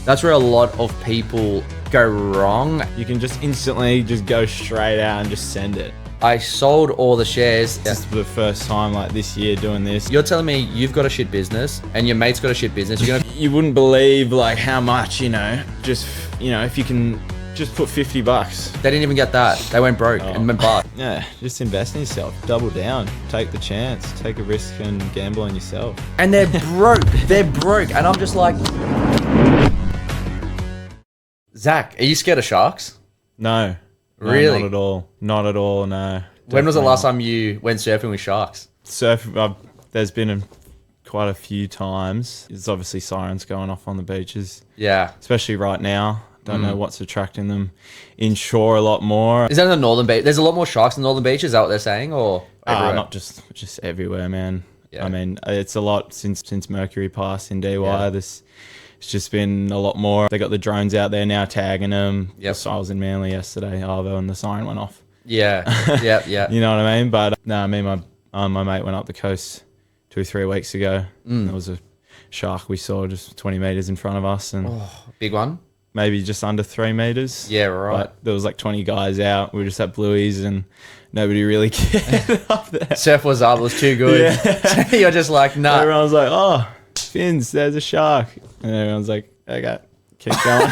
That's where a lot of people go wrong. You can just instantly just go straight out and just send it. I sold all the shares. This is the first time like this year doing this. You're telling me you've got a shit business and your mate's got a shit business. You wouldn't believe like how much, just, if you can just put $50. They didn't even get that. They went broke and went bust. Yeah, just invest in yourself. Double down. Take the chance. Take a risk and gamble on yourself. And they're broke. They're broke. And I'm just like... Zach, are you scared of sharks? No. Really? Not at all. Not at all, no. When was the last time you went surfing with sharks? There's been quite a few times. There's obviously sirens going off on the beaches. Yeah. Especially right now. Don't know what's attracting them inshore a lot more. Is that in the northern beach? There's a lot more sharks in the northern beach. Is that what they're saying, or everywhere? Not just everywhere, man. Yeah. I mean, it's a lot since Mercury passed in DY. Yeah. It's just been a lot more. They got the drones out there now tagging them. Yep. So I was in Manly yesterday, Arvo, and the siren went off. Yeah. Yeah. You know what I mean? But no, me and my mate went up the coast 2-3 weeks ago. There was a shark we saw just 20 meters in front of us, and Big one. maybe just under 3 meters. Yeah, right. But there was like 20 guys out. We were just at Bluey's and nobody really cared up there. Surf was up. It was too good. Yeah. So you're just like, nah. Everyone was like, oh, fins, there's a shark. And everyone's like, okay, keep going.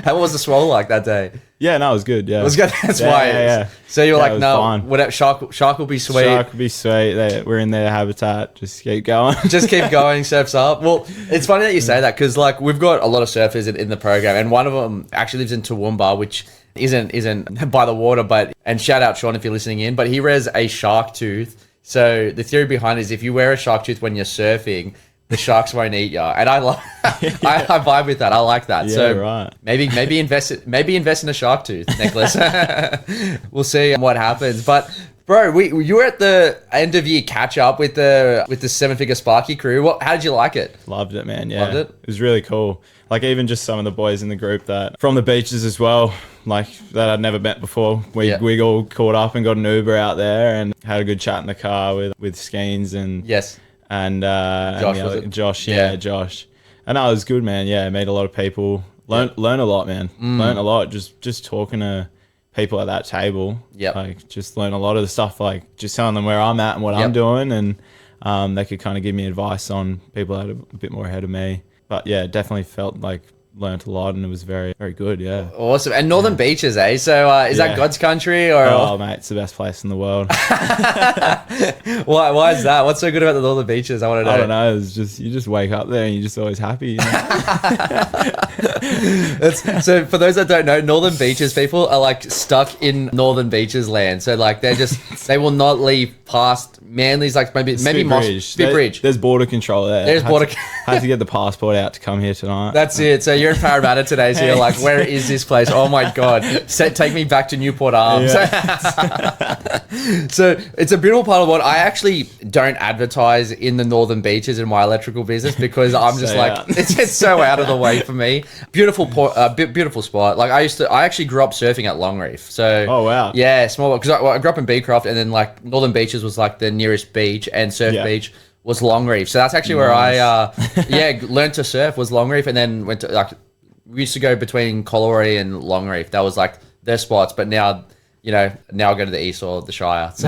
How was the swallow like that day? Yeah, no, it was good. Yeah. It was good. That's why. Yeah. So you were like, it was no, fine. whatever. Shark will be sweet. Shark would be sweet. We're in their habitat. Just keep going. Just keep going, surfs up. Well, it's funny that you say that because like we've got a lot of surfers in the program, and one of them actually lives in Toowoomba, which isn't by the water, and shout out Sean if you're listening in, but he wears a shark tooth. So the theory behind it is if you wear a shark tooth when you're surfing, the sharks won't eat you. And I vibe with that. I like that. Yeah, so right. maybe invest in a shark tooth necklace. We'll see what happens. But bro, you were at the end of year catch up with the 7-figure Sparky crew. How did you like it? Loved it, man. Yeah. Loved it? It was really cool. Like even just some of the boys in the group that from the beaches as well, like that I'd never met before. We all caught up and got an Uber out there and had a good chat in the car with Skeens and Yes. And Josh, Josh. And that was good, man. Yeah, met a lot of people. Learn a lot, man. Learn a lot just talking to people at that table. Yep. Like just learn a lot of the stuff, like just telling them where I'm at and what I'm doing, and they could kind of give me advice on people that are a bit more ahead of me. But yeah, definitely felt like learned a lot, and it was very, very good. Yeah. Awesome. And Northern Beaches, eh? So is that God's country or? Oh, mate, it's the best place in the world. Why is that? What's so good about the Northern Beaches? I want to know. I don't know. It's just you just wake up there and you're just always happy. You know? So for those that don't know, Northern Beaches people are like stuck in Northern Beaches land. So like they will not leave past Manly's, like maybe Moss Bridge. There's border control there. There's border. Had to get the passport out to come here tonight. That's it. So you're in Parramatta today. So you're like, where is this place? Oh my god! Take me back to Newport Arms. Yeah. So it's a beautiful part of the world. I actually don't advertise in the Northern Beaches in my electrical business because I'm just it's so out of the way for me. Beautiful spot. Like I actually grew up surfing at Longreef. So oh wow, yeah, small because I grew up in Beecroft, and then like Northern Beaches was like the nearest beach, and Surf Beach was Longreef. So that's actually where I learned to surf was Longreef, and then went to like we used to go between Colliery and Longreef. That was like their spots, but now I go to the east or the Shire. So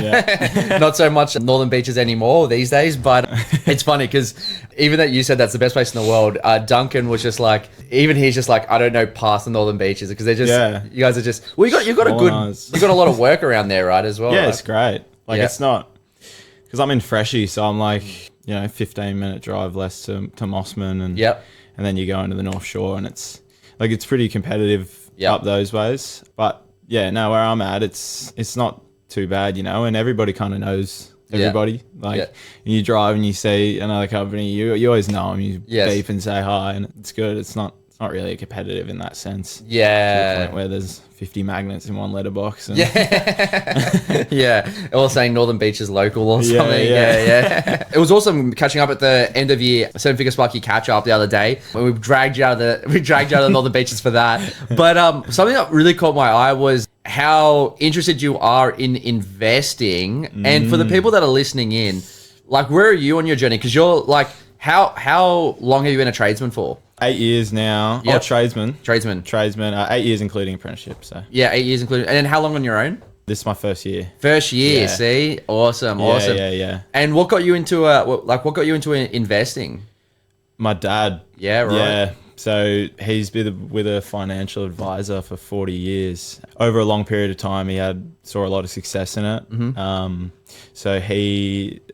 not so much Northern Beaches anymore these days, but it's funny because even that you said that's the best place in the world, Duncan was just like, even he's just like, I don't know past the Northern Beaches because they're just, you guys are just, well, you got a lot of work around there, right, as well? Yeah, like, it's great. Like it's not, because I'm in Freshie, so I'm like, 15-minute drive less to Mossman and then you go into the North Shore and it's pretty competitive up those ways, but yeah, no, where I'm at, it's not too bad, and everybody kind of knows everybody. Like, you drive and you see another company, you always know them. You beep and say hi, and it's good. It's not really competitive in that sense. Yeah, to the point where there's 50 magnets in one letterbox. And or saying Northern Beaches local or something. Yeah. It was awesome catching up at the end of year 7-figure Sparky catch up the other day when we dragged you out of the Northern Beaches for that. But something that really caught my eye was how interested you are in investing. And for the people that are listening in, like, where are you on your journey? Because you're like, how long have you been a tradesman for? 8 years now. Yep. Oh, tradesman. Tradesman. 8 years including apprenticeship. So yeah, 8 years including. And then how long on your own? this is my first year. First year. See, awesome. Yeah. And what got you into what got you into investing? My dad. Yeah, right. Yeah. So he's been with a financial advisor for 40 years. Over a long period of time, he saw a lot of success in it. So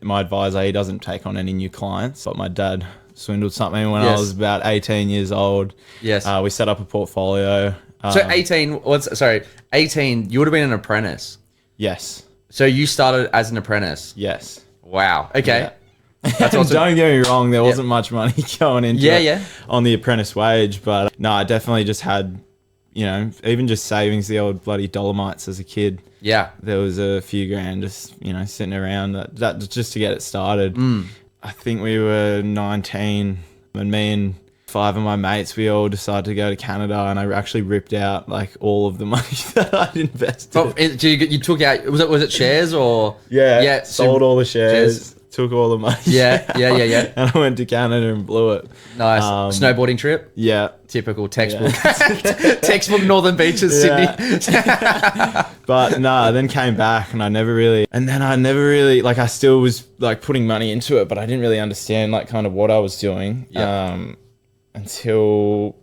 my advisor, he doesn't take on any new clients, but my dad swindled something when I was about 18 years old. Yes. We set up a portfolio. So 18, you would have been an apprentice. Yes. So you started as an apprentice. Yes. Wow. Okay. Yeah. That's awesome. Don't get me wrong, there wasn't much money going into it on the apprentice wage, but no, I definitely just had, even just savings, the old bloody Dolomites as a kid. Yeah. There was a few grand just, sitting around that just to get it started. I think we were 19 and me and 5 of my mates, we all decided to go to Canada, and I actually ripped out like all of the money that I'd invested. Oh, you took out, was it shares or? Yeah. Sold all the shares. Took all the money. Yeah. And I went to Canada and blew it. Nice. Snowboarding trip? Yeah. Typical textbook. Textbook Northern Beaches, Sydney. But no, I then came back and I never really, I still was like putting money into it, but I didn't really understand like kind of what I was doing. Until,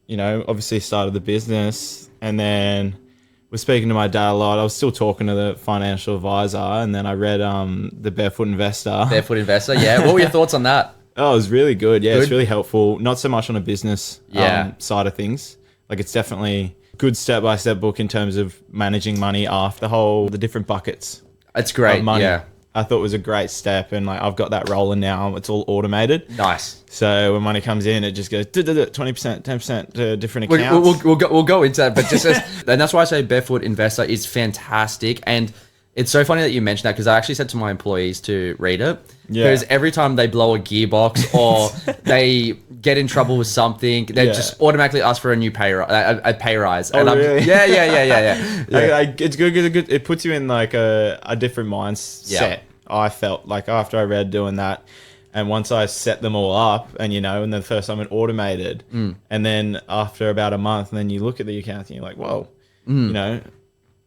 obviously started the business, and then was speaking to my dad a lot. I was still talking to the financial advisor, and then I read the Barefoot Investor. Barefoot Investor, yeah. What were your thoughts on that? Oh, it was really good. Yeah, it's really helpful. Not so much on a business side of things. Like it's definitely a good step-by-step book in terms of managing money after the different buckets. It's great, money. Yeah. I thought it was a great step, and like I've got that rolling now. It's all automated. Nice. So when money comes in, it just goes 20%, 10% to different accounts. We'll go into that, but and that's why I say Barefoot Investor is fantastic. And it's so funny that you mentioned that, because I actually said to my employees to read it. Because every time they blow a gearbox or they get in trouble with something, they just automatically ask for a new pay rise. Oh, and really? Yeah. It's good. It puts you in like a different mindset. Yeah. I felt like after I read doing that, and once I set them all up, and and then the first time it automated, and then after about a month, and then you look at the accounts and you're like, whoa,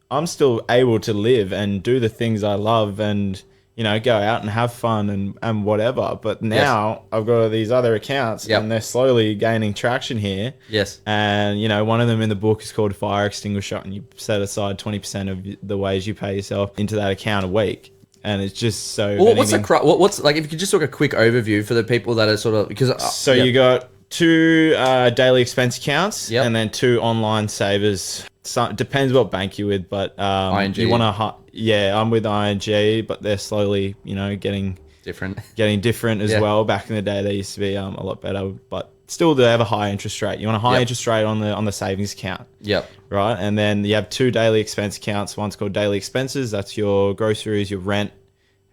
I'm still able to live and do the things I love, and go out and have fun and whatever. But now I've got these other accounts, and they're slowly gaining traction here. Yes. And one of them in the book is called Fire Extinguisher, and you set aside 20% of the wage you pay yourself into that account a week. And it's just so. Well, what's like? If you could just talk a quick overview for the people that are sort of, because you got 2 daily expense accounts, and then 2 online savers. So, depends what bank you're with, but ING. You want to. I'm with ING, but they're slowly, getting different as well. Back in the day, they used to be a lot better, but still they have a high interest rate. You want a high interest rate on the savings account. Yep. Right, and then you have 2 daily expense accounts. One's called daily expenses. That's your groceries, your rent,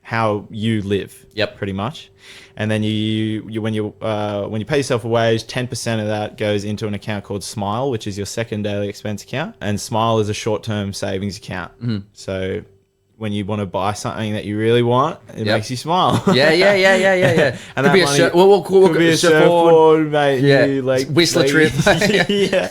how you live. Yep. Pretty much. And then when you pay yourself a wage, 10% of that goes into an account called Smile, which is your second daily expense account. And Smile is a short-term savings account. So when you want to buy something that you really want, it makes you smile. Yeah. And could be a surfboard, mate. Yeah, Whistler trip.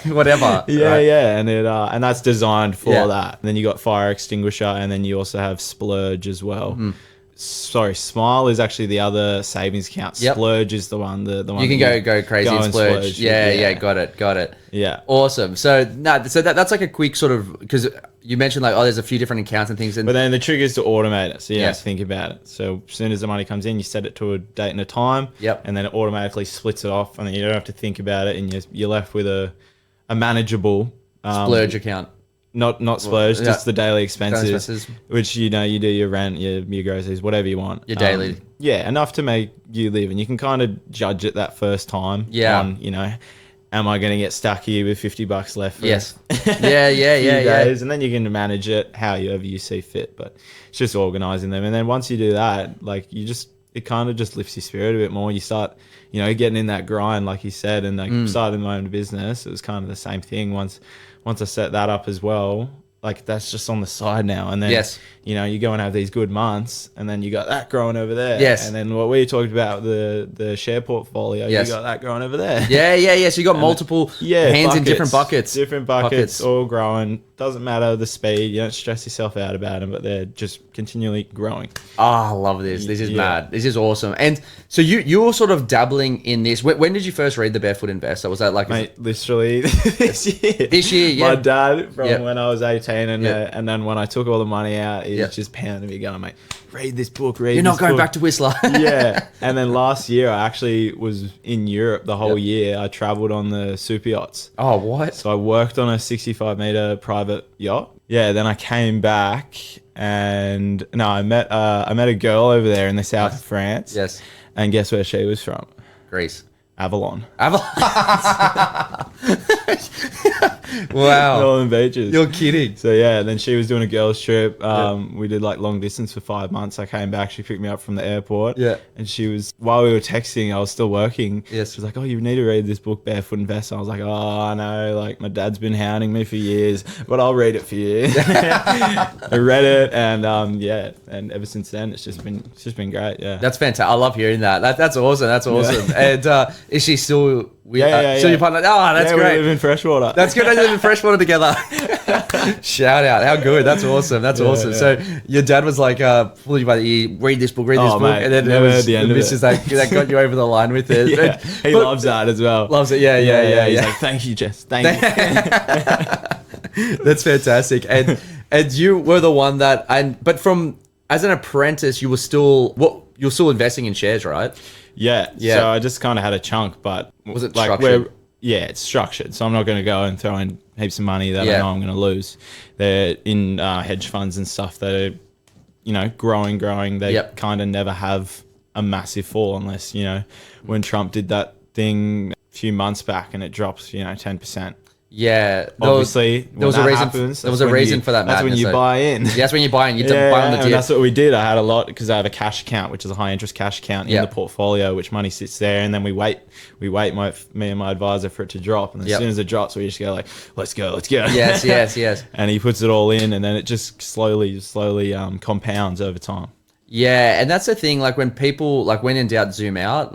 Whatever. Yeah. And that's designed for that. And then you got Fire Extinguisher, and then you also have Splurge as well. Sorry, Smile is actually the other savings account. Splurge is the one. The one you can go crazy and splurge. Yeah. Got it. Yeah. Awesome. So that's like a quick sort of, because you mentioned like, there's a few different accounts and things. But then the trick is to automate it. So you have to think about it. So as soon as the money comes in, you set it to a date and a time. Yep. And then it automatically splits it off, and then you don't have to think about it, and you're left with a manageable Splurge account. Not splurge, just the daily expenses, which you do your rent, your groceries, whatever you want. Your daily. Enough to make you live, and you can kind of judge it that first time. On, am I going to get stuck here with $50 left? For days, and then you can manage it however you see fit. But it's just organizing them, and then once you do that, like it kind of just lifts your spirit a bit more. You start, getting in that grind, like you said, and like starting my own business. It was kind of the same thing once I set that up as well. like that's just on the side now. And then, yes, you know, you go and have these good months, and then you got that growing over there. Yes. And then what we talked about, the share portfolio, yes, you got that growing over there. Yeah. So you got multiple hands buckets, in different buckets. Different buckets, all growing. Doesn't matter the speed. You don't stress yourself out about them, but they're just continually growing. Oh, I love this. This is mad. This is awesome. And so you were sort of dabbling in this. When did you first read The Barefoot Investor? Was that like... Mate, literally this year. This year, yeah. My dad, from when I was 18, and then when I took all the money out, he was just pounding me going, mate, read this book, You're not going back to Whistler. Yeah. And then last year, I actually was in Europe the whole year. I traveled on the super yachts. Oh, what? So I worked on a 65-meter private yacht. Yeah, then I came back and I met a girl over there in the south of France. Yes. And guess where she was from? Greece. Avalon. Wow. Northern Beaches. You're kidding. So yeah, then she was doing a girls trip. We did like long distance for 5 months. I came back, she picked me up from the airport. Yeah. And she was, while we were texting, I was still working. Yes. She was like, oh, you need to read this book, Barefoot Investor. I was like, oh, I know, like my dad's been hounding me for years, but I'll read it for you. I read it, and and ever since then it's just been great. Yeah. That's fantastic. I love hearing that. That's awesome. That's awesome. And is she still with still your partner? Oh, that's great. We live in freshwater. That's good. They live in freshwater together. Shout out. How good. That's awesome. That's awesome. Yeah. So your dad was like, pulling you by the ear, read this book, book. Mate, and then never heard the end of it. That got you over the line with it. Yeah, he loves that as well. Loves it. Yeah. He's like, thank you, Jess. Thank you. That's fantastic. And you were the one but from, as an apprentice, you were still investing in shares, right? Yeah. So I just kind of had a chunk, but was it like structured? It's structured. So I'm not going to go and throw in heaps of money that I know I'm going to lose. They're in hedge funds and stuff that are, you know, growing. They kind of never have a massive fall unless, you know, when Trump did that thing a few months back and it drops, 10%. Yeah, obviously there was a reason. There was a reason for that. That's when you buy in. Yeah, that's when you buy in. You buy on the dip. And that's what we did. I had a lot because I have a cash account, which is a high interest cash account in the portfolio, which money sits there, and then we wait. Me and my advisor for it to drop, and as soon as it drops, we just go like, let's go. Yes. And he puts it all in, and then it just slowly compounds over time. Yeah, and that's the thing. Like when people when in doubt, zoom out.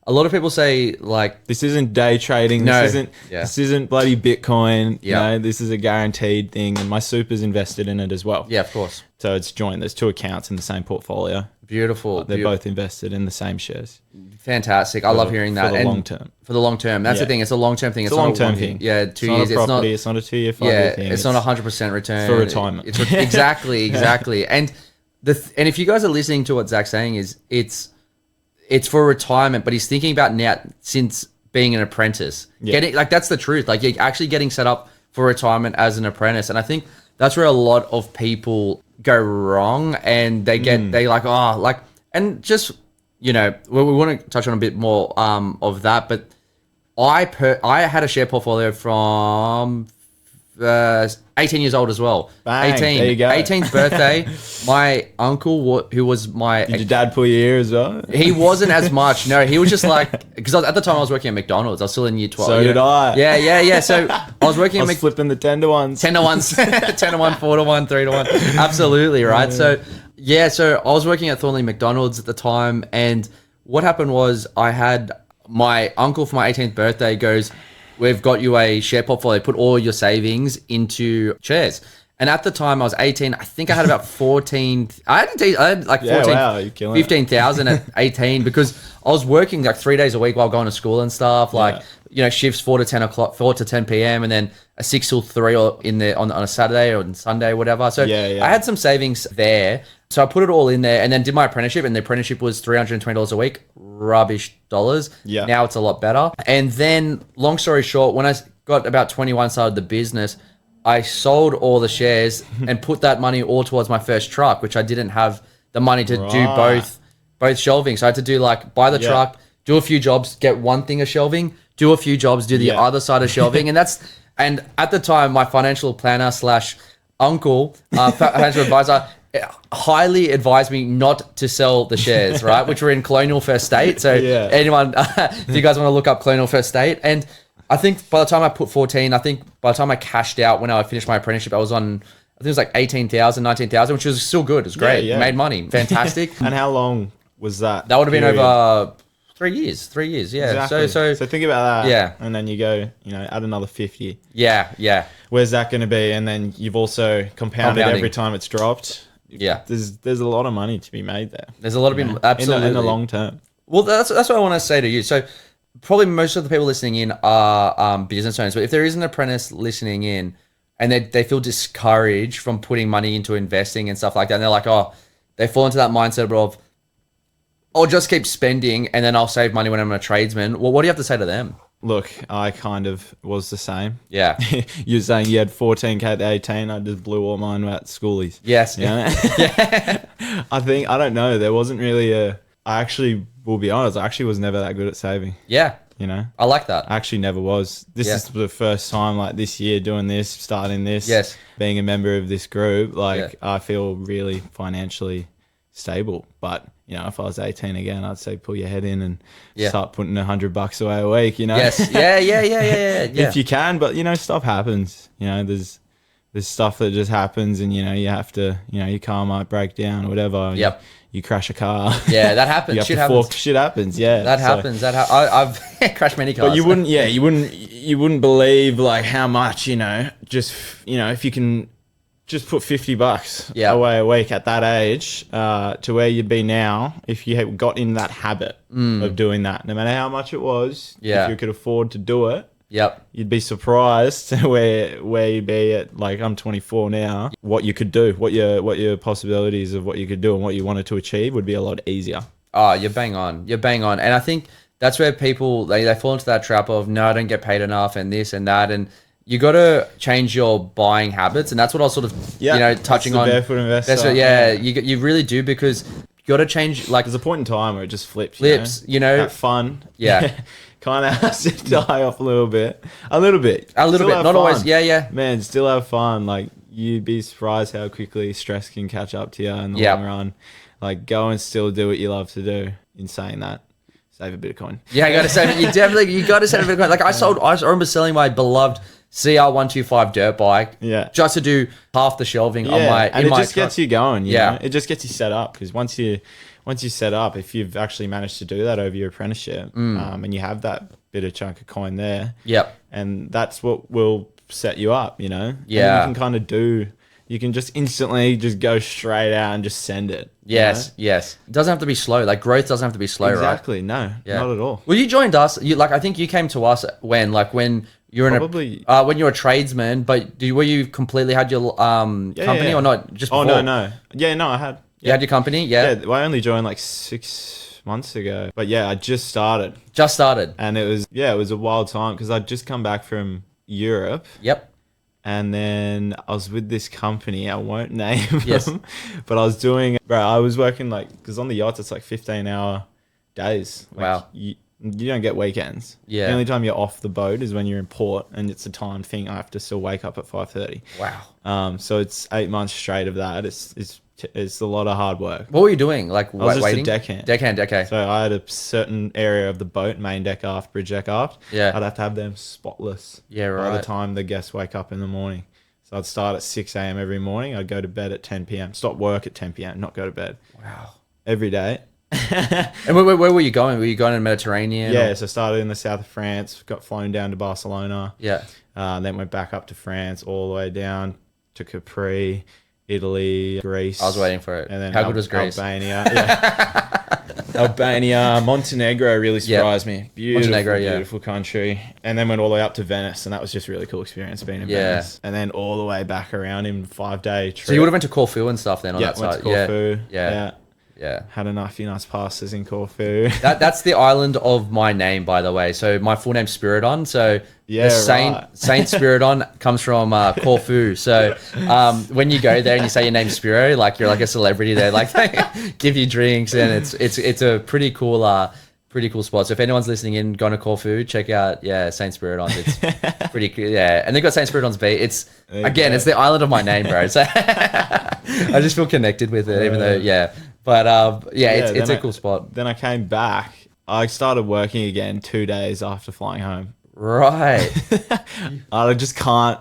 A lot of people say like this isn't day trading. No, this isn't bloody Bitcoin. You know, this is a guaranteed thing, and my super's invested in it as well. Yeah, of course. So it's joint. There's 2 accounts in the same portfolio. Beautiful. They're both invested in the same shares. Fantastic. I love hearing that. For the long term. For the long term. That's the thing. It's a long term thing. It's a long term thing. Yeah, 2 years. It's not a property. It's not a 2 year, 5 year thing. It's not 100% return. For retirement. Exactly. And if you guys are listening to what Zak's saying, is it's for retirement, but he's thinking about now since being an apprentice. That's the truth. Like you're actually getting set up for retirement as an apprentice. And I think that's where a lot of people go wrong, and they and just, we want to touch on a bit more of that, but I had a share portfolio from 18 years old as well. Bang, 18. There you go. 18th birthday. My uncle, who was my... Did your dad pull your ear as well? He wasn't as much. No, he was just like... Because at the time I was working at McDonald's. I was still in year 12. So did I. Yeah. So I was working at flipping the 10 to 1s. 10 to 1s. 10 to 1, 4 to 1, 3 to 1. Absolutely, right? So I was working at Thornley McDonald's at the time, and what happened was I had my uncle for my 18th birthday goes... We've got you a share portfolio. Put all your savings into shares. And at the time, I was 18. I think I had about 14. I had like 14, 15,000 at 18 because I was working like 3 days a week while going to school and stuff. Shifts 4 to 10 p.m. and then a 6 till 3 or on a Saturday or on Sunday or whatever. So I had some savings there. So I put it all in there and then did my apprenticeship, and the apprenticeship was $320 a week. Rubbish dollars. Yeah. Now it's a lot better. And then, long story short, when I got about 21, started the business, I sold all the shares and put that money all towards my first truck, which I didn't have the money to do both shelving. So I had to do buy the truck, do a few jobs, get one thing of shelving, do a few jobs, do the other side of shelving. And at the time, my financial planner / uncle, financial advisor, highly advised me not to sell the shares, right? Which were in Colonial First State. So anyone, if you guys want to look up Colonial First State. And I think by the time I put 14, I think by the time I cashed out when I finished my apprenticeship, I was on, I think it was like 18,000, 19,000, which was still good. It was great. Yeah. Made money. Fantastic. And how long was that? That would have been over 3 years. 3 years, yeah. Exactly. So think about that. Yeah. And then you go, add another 50. Yeah. Where's that going to be? And then you've also compounded every time it's dropped. Yeah. There's a lot of money to be made there. There's a lot of absolutely in the long term. Well, that's what I want to say to you. So probably most of the people listening in are business owners, but if there is an apprentice listening in and they feel discouraged from putting money into investing and stuff like that, and they're like, oh, they fall into that mindset of, I'll just keep spending and then I'll save money when I'm a tradesman. Well, what do you have to say to them? Look, I kind of was the same. Yeah. You're saying you had 14K at 18. I just blew all mine at schoolies. Yes. Yeah. I don't know. There wasn't really I actually will be honest. I actually was never that good at saving. Yeah. I like that. I actually never was. This is the first time like this year doing this, starting this, being a member of this group. I feel really financially stable. But, if I was 18 again, I'd say pull your head in and start putting $100 away a week, Yes. Yeah. If you can, but, stuff happens. There's stuff that just happens and, you have to, your car might break down or whatever. Yep. You crash a car. Yeah, that happens. Shit happens. Yeah. That happens. I've crashed many cars. But you wouldn't believe like how much, if you can just put $50 away a week at that age, to where you'd be now if you had got in that habit of doing that, no matter how much it was, if you could afford to do it. Yep. You'd be surprised where you'd be at, like, I'm 24 now, what you could do, what your possibilities of what you could do and what you wanted to achieve would be a lot easier. Oh, you're bang on. And I think that's where people, they fall into that trap of, no, I don't get paid enough and this and that. And you got to change your buying habits. And that's what I was sort of, touching on. Barefoot investor. You really do, because you got to change, like. There's a point in time where it just flips. That fun. Yeah. Kind of has to die off a little bit. Not Fun. Always. Yeah. Man, still have fun. Like, you'd be surprised how quickly stress can catch up to you in the long run. Like, go and still do what you love to do. In saying that, save a bit of coin. Yeah, you got to save. You got to save a bit of coin. Like, I remember selling my beloved CR125 dirt bike. Yeah. Just to do half the shelving on my. And it just gets you going. You know? It just gets you set up, because once you set up, if you've actually managed to do that over your apprenticeship, and you have that bit of chunk of coin there, and that's what will set you up, Yeah. And you can kind of you can just instantly just go straight out and just send it. Yes. It doesn't have to be slow. Like, growth doesn't have to be slow, exactly, right? No, not at all. Well, you joined us. I think you came to us when you were when you were a tradesman, but were you completely had your company or not? Just before? Oh, no. Yeah, no, I had. You had your company? Yeah. Yeah, I only joined like 6 months ago. But yeah, I just started. And it was a wild time, because I'd just come back from Europe. Yep. And then I was with this company, I won't name them, but I was working because on the yachts, it's like 15-hour days. Wow. You don't get weekends. Yeah. The only time you're off the boat is when you're in port, and it's a time thing. I have to still wake up at 5:30. Wow. So it's 8 months straight of that. It's a lot of hard work. What were you doing? Like, I was just waiting? a deckhand. Deckhand. So I had a certain area of the boat, main deck aft, bridge deck aft. Yeah. I'd have to have them spotless. Yeah, right. By the time the guests wake up in the morning. So I'd start at 6 a.m. every morning. I'd go to bed at 10 p.m. Stop work at 10 p.m. Not go to bed. Wow. Every day. And where were you going? Were you going in the Mediterranean? Yeah, so I started in the south of France, got flown down to Barcelona. Yeah. Then went back up to France, all the way down to Capri, Italy, Greece. I was waiting for it. And then how good was Greece? Albania. Albania, Montenegro really surprised me. Beautiful country. And then went all the way up to Venice, and that was just a really cool experience being in Venice. And then all the way back around in 5-day trip. So you would have went to Corfu and stuff then on that went side? To Corfu. Yeah. Had a few nice pastas in Corfu. That's the island of my name, by the way. So my full name's Spiridon. So Saint Spiridon comes from Corfu. So when you go there and you say your name's Spiro, like you're like a celebrity there. Like they give you drinks, and it's a pretty cool spot. So if anyone's listening in, going to Corfu, check out Saint Spiridon. It's pretty cool. Yeah, and they've got Saint Spiridon's Beach. It's the island of my name, bro. So I just feel connected with it, even though But it's a cool spot. Then I came back. I started working again 2 days after flying home. Right. I just can't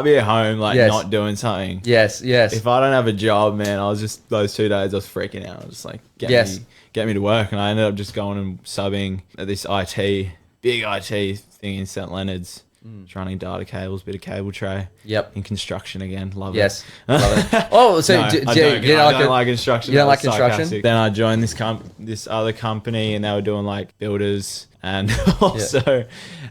be at home like Yes. not doing something. Yes. If I don't have a job, man, I was just those 2 days I was freaking out. I was just like, get me to work, and I ended up just going and subbing at this big IT thing in St Leonard's. Just running data cables, bit of cable tray. Yep. In construction again, love it. Yes. Love it. Oh, so No, you I don't like construction. You don't That like was construction? sarcastic. Then I joined this other company, and they were doing like builders, and also,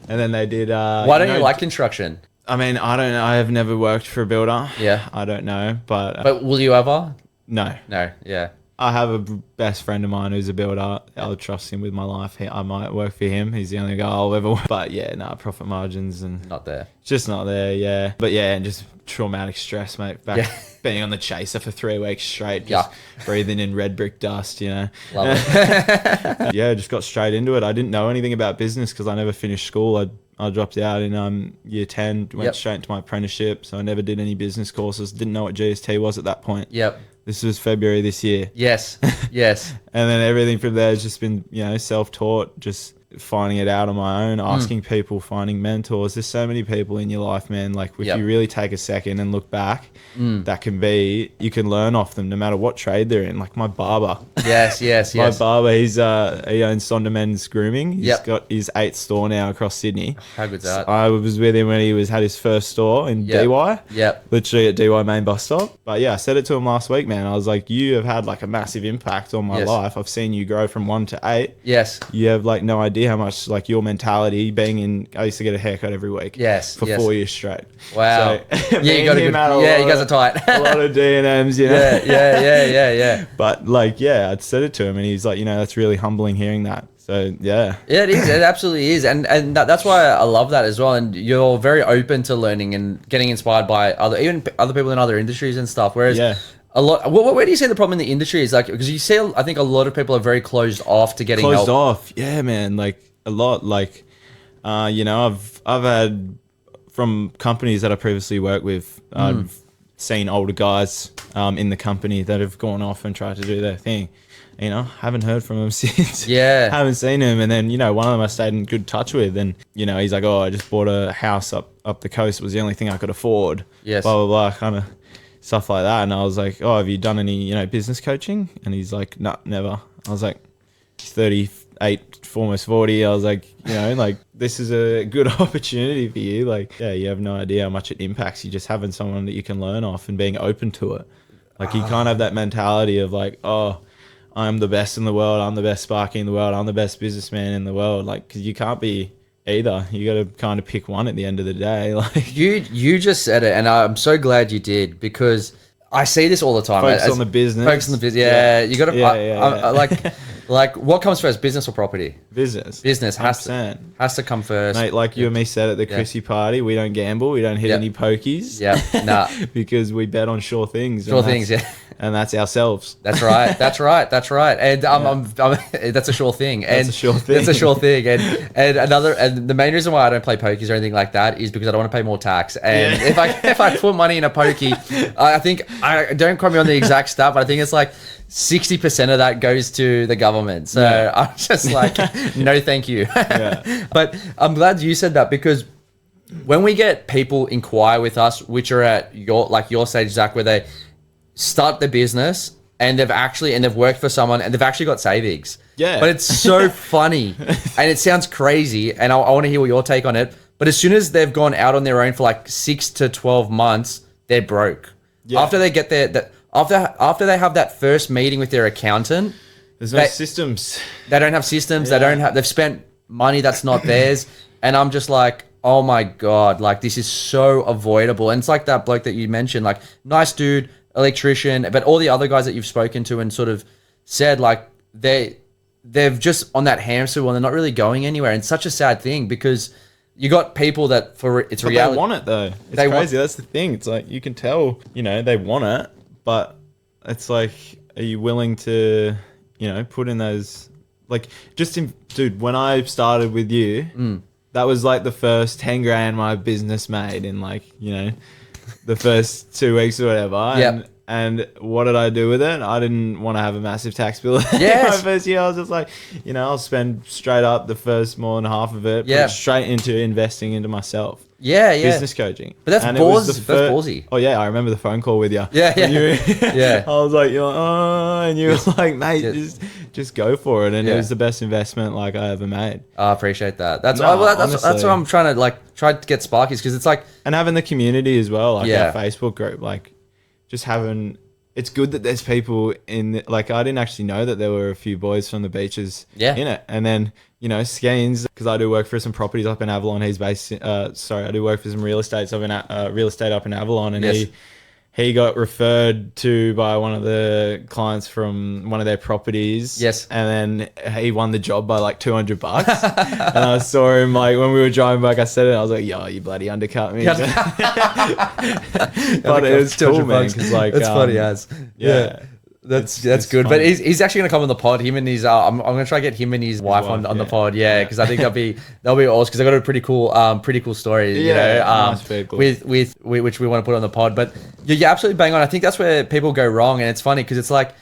and then they did. Why don't you like construction? I mean, I don't know. I have never worked for a builder. Yeah. I don't know, but will you ever? no. No. Yeah. I have a best friend of mine who's a builder. I'll trust him with my life. I might work for him. He's the only guy I'll ever work. But yeah, profit margins and Not there. just not there. Yeah, but yeah, and just traumatic stress, mate. Being on the chaser for 3 weeks straight, just breathing in red brick dust. Love it. Yeah, just got straight into it. I didn't know anything about business because I never finished school. I dropped out in year 10, went straight into my apprenticeship. So I never did any business courses. Didn't know what GST was at that point. Yep. This was February this year. Yes. Yes. And then everything from there has just been, self-taught, just finding it out on my own, asking people, finding mentors. There's so many people in your life, man. Like if you really take a second and look back, you can learn off them no matter what trade they're in. Like my barber. Yes. My barber, he owns Sonda Men's Grooming. He's got his 8th store now across Sydney. How good's that? I was with him when he had his first store in DY. Yep. Literally at DY main bus stop. But yeah, I said it to him last week, man. I was like, you have had like a massive impact on my life. I've seen you grow from 1 to 8. Yes. You have like no idea how much like your mentality being in. I used to get a haircut every week. Yes. For 4 years straight. Wow. So, Yeah, you got a good. Yeah, you guys are tight. a lot of D&Ms, Yeah. But like, I'd said it to him, and he's like, that's really humbling hearing that. So yeah. Yeah, it is. It absolutely is, and that's why I love that as well. And you're very open to learning and getting inspired by other people in other industries and stuff. Whereas a lot. Where do you see the problem in the industry is like, because you see, I think a lot of people are very closed off to getting help. Closed off. Yeah, man. Like a lot. Like, I've had from companies that I previously worked with. I've seen older guys in the company that have gone off and tried to do their thing. Haven't heard from him since. Yeah. Haven't seen him. And then, one of them I stayed in good touch with. And, he's like, I just bought a house up the coast. It was the only thing I could afford. Yes. Blah, blah, blah, kind of stuff like that. And I was like, have you done any, business coaching? And he's like, no, never. I was like, 38, almost 40. I was like, this is a good opportunity for you. Like, you have no idea how much it impacts you just having someone that you can learn off and being open to it. Like, you can't have that mentality of like, I'm the best in the world. I'm the best Sparky in the world. I'm the best businessman in the world. Like, because you can't be either. You got to kind of pick one at the end of the day. Like you just said it, and I'm so glad you did, because I see this all the time. Focus on the business. Focus on the business. Yeah, you got to. Like, what comes first, business or property? Business. Business has to come first. Mate, like you and me said at the Chrissy party, we don't gamble. We don't hit any pokies. Yeah, nah. Because we bet on sure things. Sure things, And that's ourselves. That's right. And that's a sure thing. And that's a sure thing. That's a sure thing. And the main reason why I don't play pokies or anything like that is because I don't want to pay more tax. And if I put money in a pokey, I think, I don't quote me on the exact stat, but I think it's like 60% of that goes to the government. So I'm just like, no, thank you. But I'm glad you said that, because when we get people inquire with us, which are at your stage, Zach, where they start the business and they've worked for someone and they've actually got savings. Yeah. But it's so funny and it sounds crazy, and I want to hear what your take on it. But as soon as they've gone out on their own for like 6 to 12 months, they're broke. Yeah. After they get after they have that first meeting with their accountant, there's no systems. They don't have systems. They've spent money that's not theirs. And I'm just like, oh my God, like this is so avoidable. And it's like that bloke that you mentioned, like nice dude, electrician, but all the other guys that you've spoken to and sort of said, like they've just on that hamster wheel and they're not really going anywhere. And it's such a sad thing, because you got people that but reality. They want it though. It's crazy. That's the thing. It's like, you can tell, they want it, but it's like, are you willing to, put in those, like, dude, when I started with you, that was like the first 10 grand my business made in like, the first 2 weeks or whatever. And what did I do with it? I didn't want to have a massive tax bill. Yes. My first year, I was just like, I'll spend straight up the first more than half of it, put it straight into investing into myself. Yeah, yeah. Business coaching. But that's ballsy. Oh yeah, I remember the phone call with you. Yeah, yeah. Yeah. I was like, and you were like, mate, just go for it. And it was the best investment like I ever made. I appreciate that. That's what I'm trying to try to get Sparkies, because it's like, and having the community as well, like our Facebook group, like just having. It's good that there's people in, like, I didn't actually know that there were a few boys from the beaches in it. And then, Skeens, because I do work for some properties up in Avalon. He's based, I do work for some real estate up in Avalon. And he got referred to by one of the clients from one of their properties. Yes. And then he won the job by like $200. And I saw him like when we were driving back, I said it, I was like, yo, you bloody undercut me. But it was cool, man. Cause like, that's funny as. Yeah. That's good. Funny. But he's actually gonna come on the pod. Him and his I'm gonna try to get him and his wife on the pod. Yeah, because I think that'll be awesome. Because I got a pretty cool story. Nice, cool. with which we want to put on the pod. But you're absolutely bang on. I think that's where people go wrong, and it's funny because it's like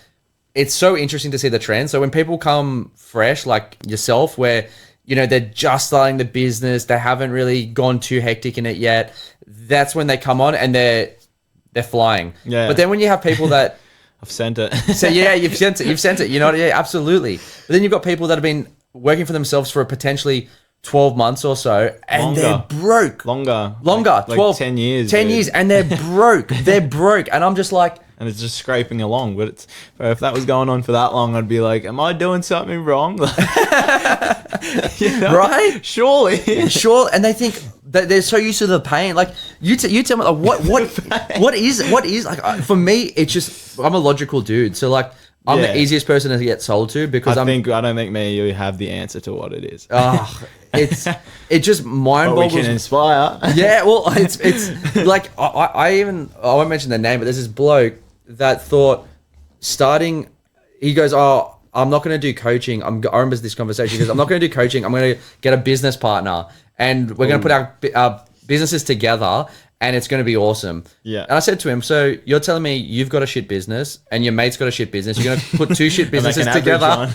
it's so interesting to see the trend. So when people come fresh, like yourself, where they're just starting the business, they haven't really gone too hectic in it yet. That's when they come on and they're flying. Yeah. But then when you have people that I've sent it. So yeah, you've sent it. Yeah, absolutely. But then you've got people that have been working for themselves for potentially 12 months or so, and they're broke. Longer. Like 12, 10 years. 10 years, and they're broke. They're broke, and I'm just like, and it's just scraping along. But if that was going on for that long, I'd be like, am I doing something wrong? Right? Surely. Sure. And they think that they're so used to the pain. Like you tell me, like, what is like for me? It's just I'm a logical dude, so like I'm the easiest person to get sold to because I don't think me and you have the answer to what it is. It's just mind boggles. We can inspire. Yeah, well, it's like I won't mention the name, but there's this bloke that thought starting. He goes, oh, I'm not going to do coaching. I remember this conversation. He goes, I'm not going to do coaching. I'm going to get a business partner, and we're going to put our businesses together, and it's going to be awesome. Yeah. And I said to him, so you're telling me you've got a shit business and your mate's got a shit business. You're going to put two shit businesses together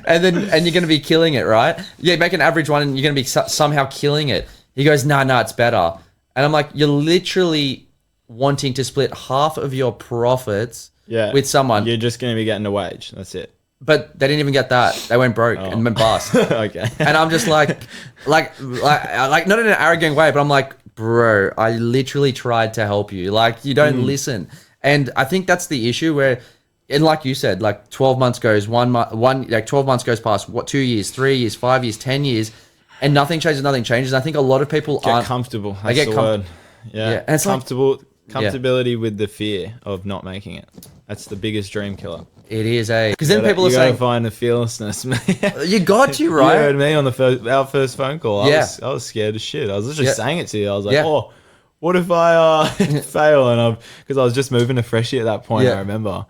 and you're going to be killing it, right? Yeah, make an average one and you're going to be somehow killing it. He goes, no, it's better. And I'm like, you're literally wanting to split half of your profits with someone. You're just going to be getting a wage. That's it. But they didn't even get that. They went broke and went bust. Okay. And I'm just like, not in an arrogant way, but I'm like, bro, I literally tried to help you. Like, you don't listen. And I think that's the issue where, and like you said, like 12 months goes, 12 months goes past, 2 years, 3 years, 5 years, 10 years, and nothing changes. I think a lot of people get comfortable. That's the word. Yeah. And it's comfortability with the fear of not making it. That's the biggest dream killer. It is, because then people are saying, you gotta find the fearlessness, man. You got to, right? You heard me on our first phone call. I was scared as shit. I was literally saying it to you. I was like, oh, what if I fail? And because I was just moving to Freshie at that point, I remember.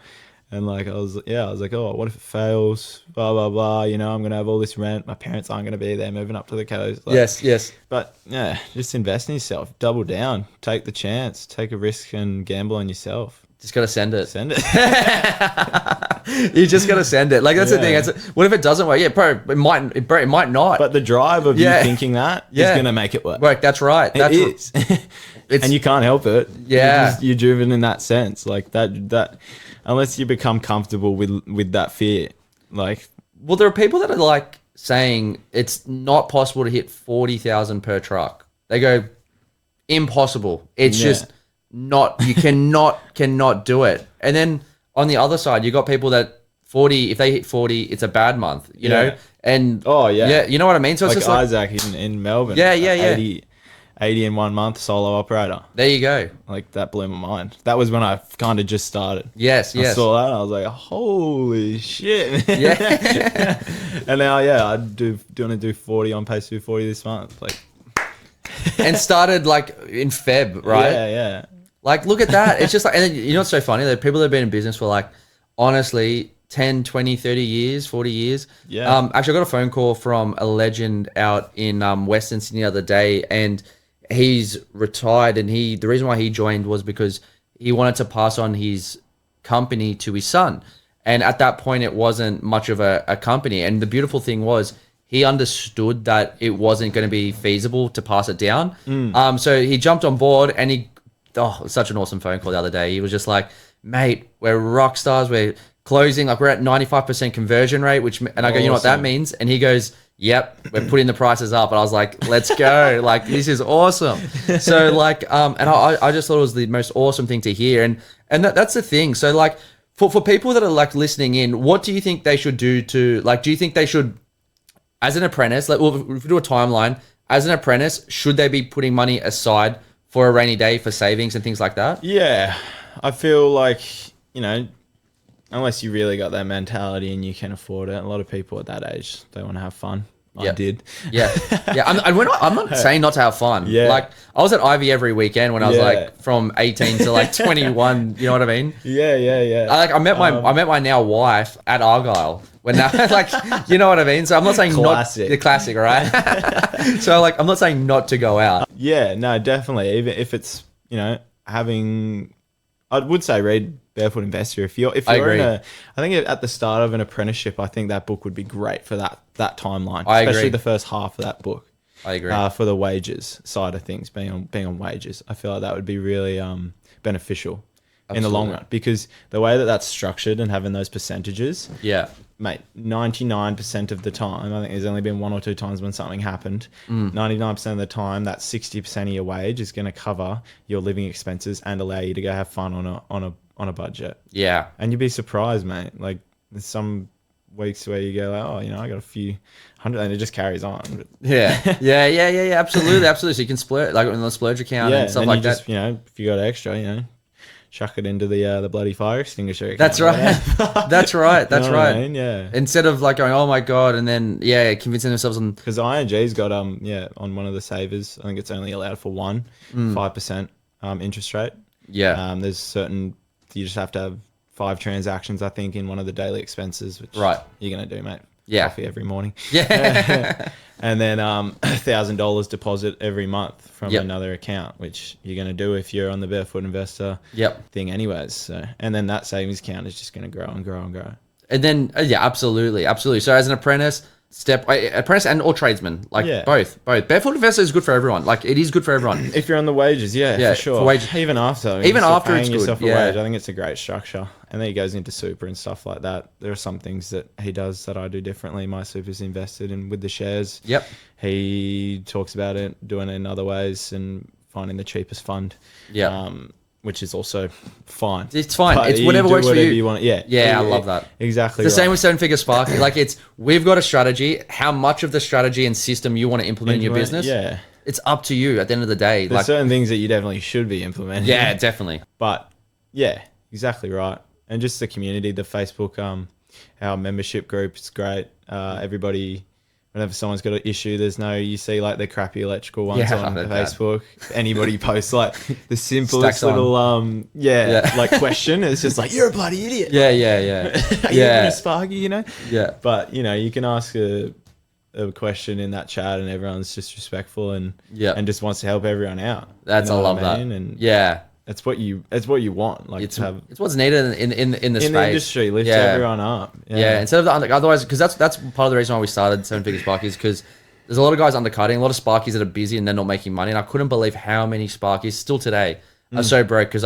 And like I was like, oh, what if it fails? Blah blah blah. I'm gonna have all this rent. My parents aren't gonna be there. Moving up to the coast. Like, yes. But just invest in yourself. Double down. Take the chance. Take a risk and gamble on yourself. Just gotta send it. You just gotta send it. Like that's the thing. What if it doesn't work? Yeah, bro, it might not. But the drive of you thinking that is gonna make it work. That's right. It is. And you can't help it. Yeah, you're driven in that sense. Like that. Unless you become comfortable with that fear, like. Well, there are people that are like saying it's not possible to hit 40,000 per truck. They go, impossible. It's just not. You cannot do it. And then on the other side, you got people that 40. If they hit 40, it's a bad month. You know. And you know what I mean. So it's like just Isaac in Melbourne. Yeah. 80 in 1 month, solo operator. There you go. Like, that blew my mind. That was when I kind of just started. Yes. I saw that and I was like, holy shit. Yeah. And now, I do want to do 40 on pace to do 40 this month. Like, and started like in Feb, right? Yeah. Like, look at that. It's just like, and then, you know what's so funny? That people that have been in business for like, honestly, 10, 20, 30 years, 40 years. Yeah. Actually, I got a phone call from a legend out in Western Sydney the other day, and he's retired, and the reason why he joined was because he wanted to pass on his company to his son. And at that point, it wasn't much of a company. And the beautiful thing was he understood that it wasn't going to be feasible to pass it down. So he jumped on board, and it was such an awesome phone call the other day. He was just like, mate, we're rock stars. We're closing, like we're at 95% conversion rate, and I go, you know what that means? And he goes, yep, we're putting the prices up. And I was like, let's go. Like, this is awesome. So like, and I just thought it was the most awesome thing to hear. And that's the thing. So like, for people that are like listening in, what do you think they should do to, like, do you think they should, as an apprentice, like, well, if we do a timeline, as an apprentice, should they be putting money aside for a rainy day for savings and things like that? Yeah. I feel like, you know, unless you really got that mentality and you can afford it, a lot of people at that age, they want to have fun. I did. Yeah. I'm not saying not to have fun. Yeah. Like, I was at Ivy every weekend when I was like from 18 to like 21. You know what I mean? Yeah. I met my now wife at Argyle. When now, like, you know what I mean? So I'm not saying classic. The classic, right? So like, I'm not saying not to go out. Yeah, no, definitely. Even if it's, you know, having, I would say read Barefoot Investor. If you're I think at the start of an apprenticeship, I think that book would be great for that timeline. Especially the first half of that book. I agree. For the wages side of things, being on wages, I feel like that would be really beneficial in the long run, because the way that that's structured and having those percentages. Yeah. Mate, 99% of the time, I think there's only been 1 or 2 times when something happened. 99% of the time, that 60% of your wage is going to cover your living expenses and allow you to go have fun on a budget. Yeah. And you'd be surprised, mate. Like, there's some weeks where you go like, oh, you know, I got a few hundred, and it just carries on. Yeah. Absolutely. So you can splurge, like on the splurge account and stuff like that. Just, you know, if you got extra, you know, chuck it into the bloody fire extinguisher account. That's right. That's right. You know what I mean? Yeah. Instead of like going, oh my God, and then convincing themselves on, because ING's got on one of the savers, I think it's only allowed for 5% interest rate. Yeah. There's certain, you just have to have 5 transactions, I think, in one of the daily expenses, which you're gonna do, mate. Yeah. Coffee every morning. Yeah. And then $1,000 deposit every month from another account, which you're going to do if you're on the Barefoot Investor thing anyways. So, and then that savings account is just going to grow and grow and grow. And then, absolutely. So as an apprentice, apprentice and or tradesman, like both. Barefoot Investor is good for everyone. Like, it is good for everyone. If you're on the wages, for sure. For wages. Even after. I mean, even after paying it's yourself good. A wage, I think it's a great structure. And then he goes into super and stuff like that. There are some things that he does that I do differently. My super's invested in with the shares. Yep. He talks about it, doing it in other ways and finding the cheapest fund. Yeah. Which is also fine. It's fine. But it's whatever works for you. Want. Yeah, I love that. Exactly. It's the same with 7-figure Sparky. Like, we've got a strategy. How much of the strategy and system you want to implement in your business? Yeah. It's up to you at the end of the day. There's certain things that you definitely should be implementing. Yeah, definitely. But yeah, exactly right. And just the community, the Facebook, our membership group is great. Everybody, whenever someone's got an issue, you see like the crappy electrical ones on Facebook. Anybody posts like the simplest little, like question. It's just like, you're a bloody idiot. Yeah. Are you even a Sparky, you know? Yeah. But, you know, you can ask a question in that chat and everyone's just respectful and just wants to help everyone out. I love that. And It's what you want. Like, it's what's needed in the space. The industry, lifts everyone up. Yeah. Instead of otherwise, because that's part of the reason why we started 7-figure Sparkies, because there's a lot of guys undercutting, a lot of Sparkies that are busy and they're not making money. And I couldn't believe how many Sparkies still today are so broke, because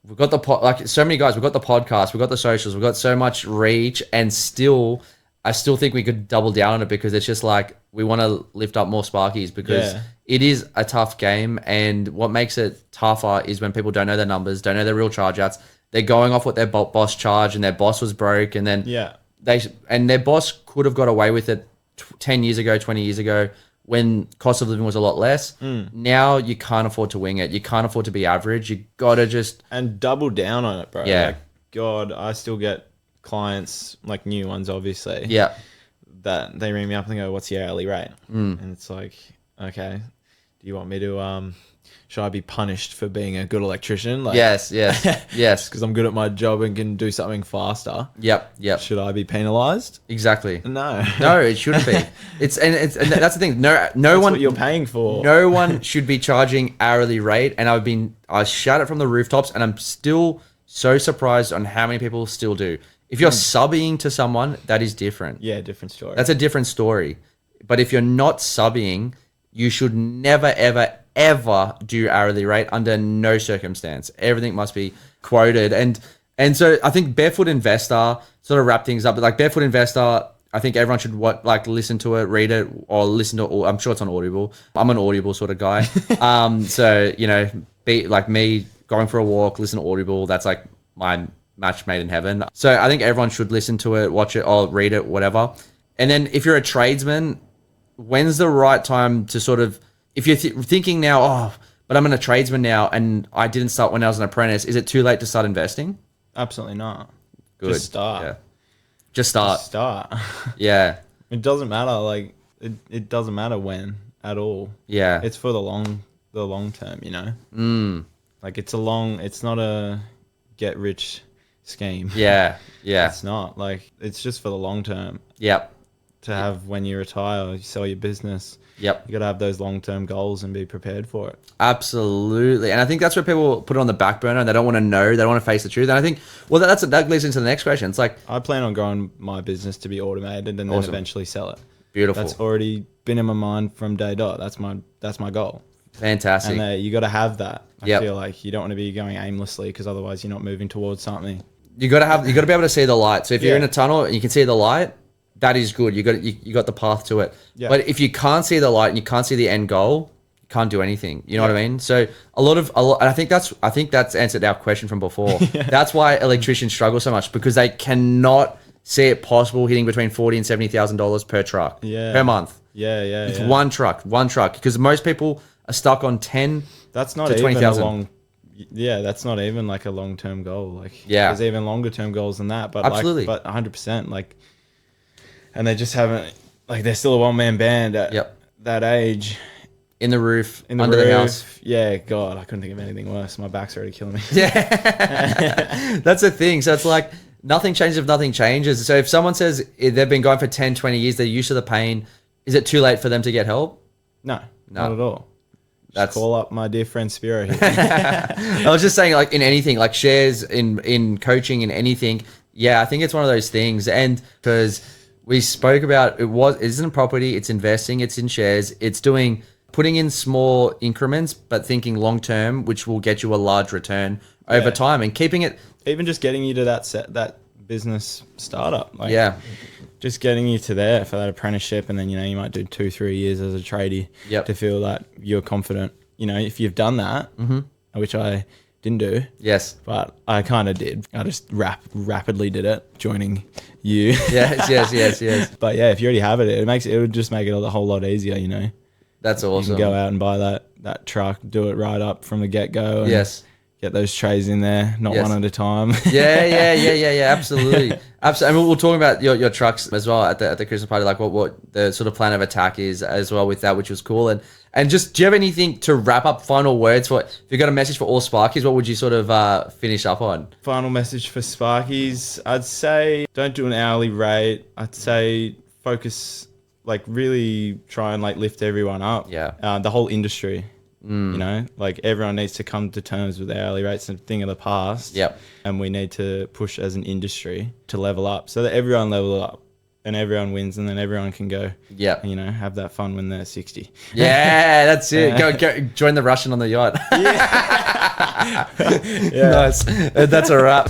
we've got so many guys, we've got the podcast, we've got the socials, we've got so much reach, and I still think we could double down on it, because it's just like, we want to lift up more Sparkies, because it is a tough game. And what makes it tougher is when people don't know their numbers, don't know their real charge outs. They're going off what their boss charged, and their boss was broke. And then their boss could have got away with it 10 years ago, 20 years ago, when cost of living was a lot less. Now you can't afford to wing it. You can't afford to be average. You got to just... And double down on it, bro. Yeah. Like, God, I still get clients, like new ones, obviously. Yeah. That they ring me up and go, what's your hourly rate? And it's like, okay, do you want me to should I be punished for being a good electrician? Like, yes, because I'm good at my job and can do something faster. Yep. Should I be penalized? Exactly. No, it shouldn't be. And that's the thing. No That's one. what you're paying for. No one should be charging hourly rate. And I shout it from the rooftops, and I'm still so surprised on how many people still do. If you're subbing to someone, that is different. Yeah, different story. That's a different story. But if you're not subbing, you should never, ever do hourly rate under no circumstance. Everything must be quoted. And so I think Barefoot Investor sort of wrap things up. But like Barefoot Investor, I think everyone should listen to it, read it, or listen to. I'm sure it's on Audible. I'm an Audible sort of guy. So be like me going for a walk, listen to Audible. That's like my match made in heaven. So I think everyone should listen to it, watch it, or read it, whatever. And then if you're a tradesman, when's the right time to sort of, if you're thinking now, but I'm a tradesman now and I didn't start when I was an apprentice, is it too late to start investing? Absolutely not. Good. Just start. Yeah. Just start. Yeah. It doesn't matter. Like it doesn't matter when at all. Yeah. It's for the long term, Like it's not a get rich scheme. Yeah. It's not. Like it's just for the long term. Yep. To have when you retire, you sell your business. Yep. You got to have those long-term goals and be prepared for it. Absolutely. And I think that's where people put it on the back burner and they don't want to know, they don't want to face the truth. And I think, well, that leads into the next question. It's like, I plan on growing my business to be automated and then eventually sell it. Beautiful. That's already been in my mind from day dot. That's my goal. Fantastic. And you got to have that. Yep. I feel like you don't want to be going aimlessly because otherwise you're not moving towards something. You got to be able to see the light. So if you're in a tunnel and you can see the light, that is good. You got the path to it. Yeah. But if you can't see the light and you can't see the end goal, you can't do anything. You know what I mean? So a lot, and I think that's answered our question from before. That's why electricians struggle so much, because they cannot see it possible hitting between $40,000 and $70,000 per truck per month. Yeah. It's one truck, because most people are stuck on 10. That's not to 20,000. That's not even like a long-term goal. Like, there's even longer-term goals than that. But absolutely, but 100%. Like, and they just haven't. Like, they're still a one-man band at that age. In the roof, under the house. Yeah, God, I couldn't think of anything worse. My back's already killing me. Yeah, that's the thing. So it's like nothing changes if nothing changes. So if someone says they've been going for 10, 20 years, they're used to the pain, is it too late for them to get help? No, not at all. Just call up my dear friend Spyro here. I was just saying, like, in anything, like shares, in coaching, in anything. Yeah, I think it's one of those things. And because we spoke about it isn't property, it's investing, it's in shares, it's putting in small increments, but thinking long term, which will get you a large return over time, and keeping it. Even just getting you to that business startup. Like, just getting you to there for that apprenticeship, and then you might do 2-3 years as a tradie to feel that you're confident. If you've done that, which I didn't do. Yes, but I kind of did. I just rapidly did it, joining you. Yes. But yeah, if you already have it, it would just make it a whole lot easier. That's awesome. You can go out and buy that truck, do it right up from the get-go. And get those trays in there, not one at a time. Yeah, absolutely. Absolutely. And we'll talk about your trucks as well at the Christmas party, like what the sort of plan of attack is as well with that, which was cool. And just, do you have anything to wrap up, final words for, if you've got a message for all Sparkies, what would you sort of finish up on? Final message for Sparkies, I'd say don't do an hourly rate. I'd say focus, like really try and like lift everyone up. Yeah. The whole industry. Like everyone needs to come to terms with hourly rates and a thing of the past. Yep. And we need to push as an industry to level up so that everyone level up and everyone wins, and then everyone can go, have that fun when they're 60. Yeah, that's it. Go join the Russian on the yacht. Yeah. Nice. That's a wrap.